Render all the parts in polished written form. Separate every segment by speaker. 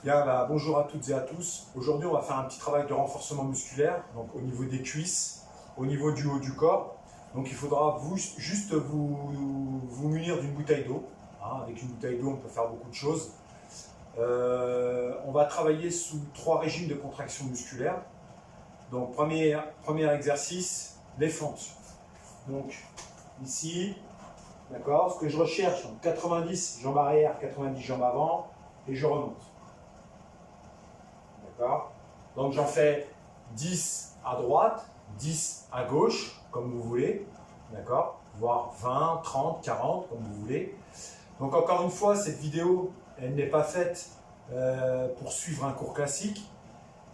Speaker 1: Bien, bonjour à toutes et à tous. Aujourd'hui, on va faire un petit travail de renforcement musculaire, donc au niveau des cuisses, au niveau du haut du corps. Donc il faudra juste vous munir d'une bouteille d'eau. Avec une bouteille d'eau, on peut faire beaucoup de choses. On va travailler sous 3 régimes de contraction musculaire. Donc premier exercice, les fentes. Donc ici, d'accord, ce que je recherche, 90 jambes arrière, 90 jambes avant, et je remonte. D'accord. Donc j'en fais 10 à droite, 10 à gauche, comme vous voulez, d'accord, voire 20, 30, 40, comme vous voulez. Donc encore une fois, cette vidéo, elle n'est pas faite pour suivre un cours classique.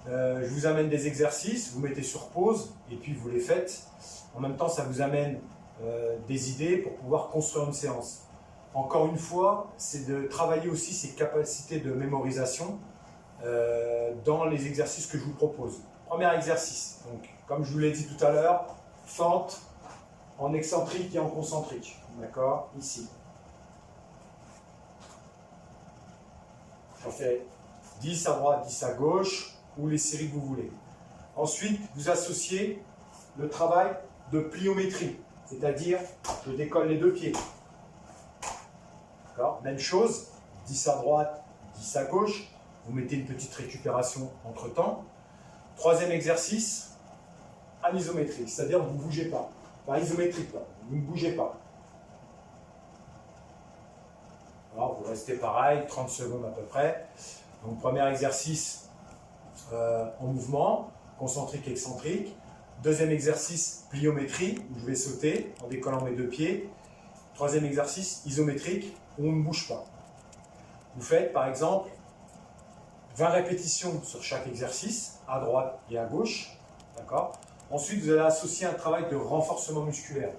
Speaker 1: Je vous amène des exercices, vous mettez sur pause et puis vous les faites. En même temps, ça vous amène des idées pour pouvoir construire une séance. Encore une fois, c'est de travailler aussi ses capacités de mémorisation dans les exercices que je vous propose. Premier exercice, donc, comme je vous l'ai dit tout à l'heure, fente en excentrique et en concentrique. D'accord, ici. J'en fais 10 à droite, 10 à gauche, ou les séries que vous voulez. Ensuite, vous associez le travail de pliométrie, c'est-à-dire je décolle les deux pieds. Même chose, 10 à droite, 10 à gauche, vous mettez une petite récupération entre temps. Troisième exercice, anisométrique, c'est-à-dire vous ne bougez pas. Pas isométrique, là. Vous ne bougez pas. Alors, vous restez pareil, 30 secondes à peu près. Donc, premier exercice en mouvement, concentrique, excentrique. Deuxième exercice, pliométrie, où je vais sauter en décollant mes deux pieds. Troisième exercice, isométrique, où on ne bouge pas. Vous faites par exemple 20 répétitions sur chaque exercice, à droite et à gauche. D'accord. Ensuite, vous allez associer un travail de renforcement musculaire.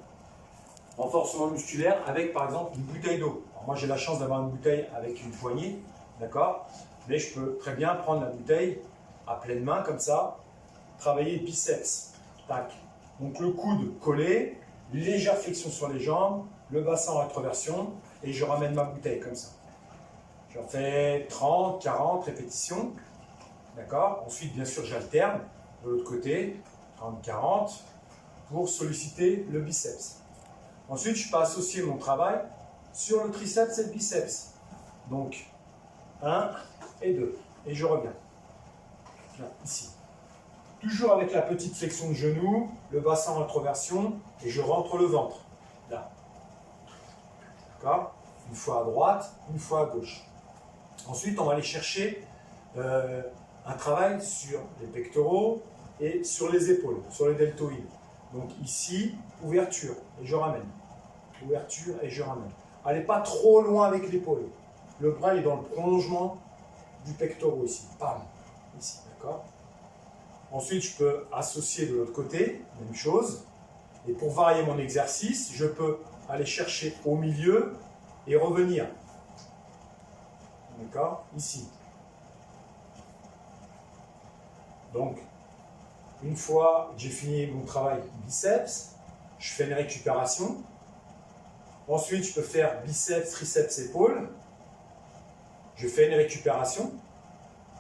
Speaker 1: Renforcement musculaire avec par exemple une bouteille d'eau. Moi, j'ai la chance d'avoir une bouteille avec une poignée, d'accord. Mais je peux très bien prendre la bouteille à pleine main comme ça, travailler biceps. Tac. Donc le coude collé, légère flexion sur les jambes, le bassin en rétroversion et je ramène ma bouteille comme ça. J'en fais 30, 40 répétitions. D'accord. Ensuite, bien sûr, j'alterne de l'autre côté, 30, 40, pour solliciter le biceps. Ensuite, je peux associer mon travail sur le triceps et le biceps. Donc, 1 et 2. Et je reviens. Là, ici. Toujours avec la petite flexion de genou, le bassin en rétroversion, et je rentre le ventre. Là. D'accord. Une fois à droite, une fois à gauche. Ensuite, on va aller chercher un travail sur les pectoraux et sur les épaules, sur les deltoïdes. Donc ici, ouverture, et je ramène. Ouverture, et je ramène. Allez pas trop loin avec l'épaule. Le bras est dans le prolongement du pectoral ici. Bam. Ici, d'accord. Ensuite, je peux associer de l'autre côté, même chose. Et pour varier mon exercice, je peux aller chercher au milieu et revenir. D'accord? Ici. Donc, une fois que j'ai fini mon travail biceps, je fais une récupération. Ensuite, je peux faire biceps, triceps, épaules. Je fais une récupération.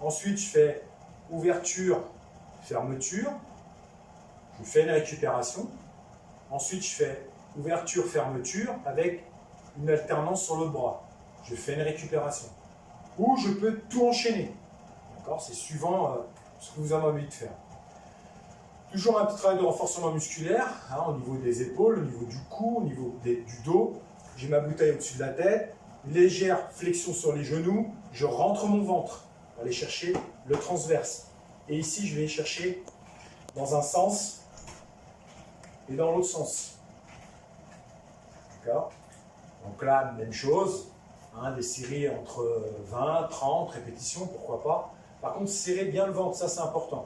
Speaker 1: Ensuite, je fais ouverture, fermeture. Je fais une récupération. Ensuite, je fais ouverture, fermeture avec une alternance sur l'autre bras. Je fais une récupération. Ou je peux tout enchaîner. D'accord? C'est suivant ce que vous avez envie de faire. Toujours un petit travail de renforcement musculaire, au niveau des épaules, au niveau du cou, au niveau du dos. J'ai ma bouteille au-dessus de la tête, légère flexion sur les genoux, je rentre mon ventre. On va aller chercher le transverse. Et ici, je vais chercher dans un sens et dans l'autre sens. D'accord? Donc là, même chose, des séries entre 20, 30 répétitions, pourquoi pas. Par contre, serrez bien le ventre, ça c'est important.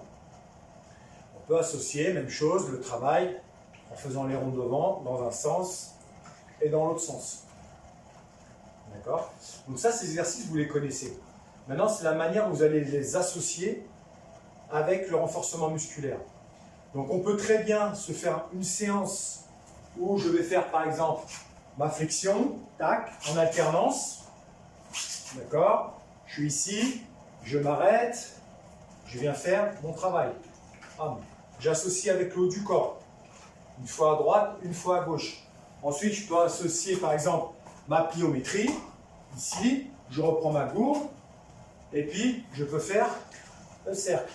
Speaker 1: On peut associer, même chose, le travail en faisant les rondes devant, dans un sens et dans l'autre sens. D'accord? Donc ça, ces exercices, vous les connaissez. Maintenant, c'est la manière dont vous allez les associer avec le renforcement musculaire. Donc on peut très bien se faire une séance où je vais faire par exemple ma flexion, tac, en alternance. D'accord? Je suis ici, je m'arrête, je viens faire mon travail. J'associe avec le haut du corps. Une fois à droite, une fois à gauche. Ensuite, je peux associer par exemple ma pliométrie. Ici, je reprends ma gourde et puis je peux faire le cercle.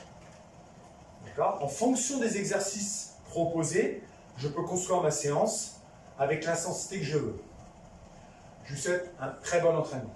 Speaker 1: D'accord ? En fonction des exercices proposés, je peux construire ma séance avec l'intensité que je veux. Je vous souhaite un très bon entraînement.